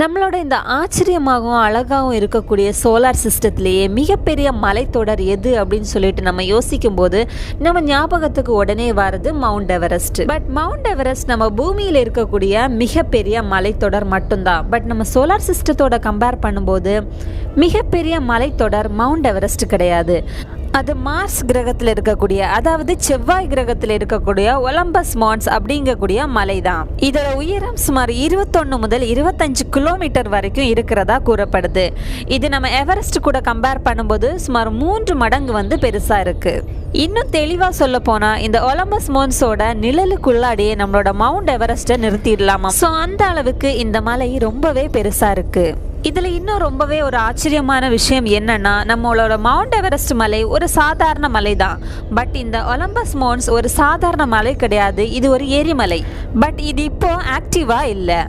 நம்மளோட இந்த ஆச்சரியமாகவும் அழகாகவும் இருக்கக்கூடிய சோலார் சிஸ்டத்திலேயே மிகப்பெரிய மலைத்தொடர் எது அப்படின்னு சொல்லிட்டு நம்ம யோசிக்கும் போது நம்ம ஞாபகத்துக்கு உடனே வர்றது mount Everest. But mount Everest நம்ம பூமியில் இருக்கக்கூடிய மிகப்பெரிய மலைத்தொடர் மட்டும்தான். பட் நம்ம சோலார் சிஸ்டத்தோட கம்பேர் பண்ணும்போது மிகப்பெரிய மலைத்தொடர் மவுண்ட் எவரெஸ்ட் கிடையாது. அது மார்ஸ் கிரகத்தில் இருக்கக்கூடிய, அதாவது செவ்வாய் கிரகத்தில் இருக்கக்கூடிய ஒலம்பஸ் மான்ஸ் அப்படிங்கக்கூடிய மலை தான். இதோட உயரம் சுமார் 21 முதல் 25 கிலோமீட்டர் வரைக்கும் இருக்கிறதா கூறப்படுது. இது நம்ம எவரெஸ்ட் கூட கம்பேர் பண்ணும்போது சுமார் 3 மடங்கு பெருசா இருக்கு. இன்னும் தெளிவா சொல்ல போனா இந்த ஒலம்பஸ் மான்ஸோட நிழலுக்குள்ளாடியே நம்மளோட மவுண்ட் எவரெஸ்ட்டை நிறுத்திடலாமா. ஸோ அந்த அளவுக்கு இந்த மலை ரொம்பவே பெருசா இருக்கு. இதில் இன்னும் ரொம்பவே ஒரு ஆச்சரியமான விஷயம் என்னன்னா, நம்மளோட மவுண்ட் எவரெஸ்ட் மலை ஒரு சாதாரண மலை தான். பட் இந்த ஒலம்பஸ் மான்ஸ் ஒரு சாதாரண மலை கிடையாது, இது ஒரு எரிமலை. பட் இது இப்போ ஆக்டிவா இல்லை.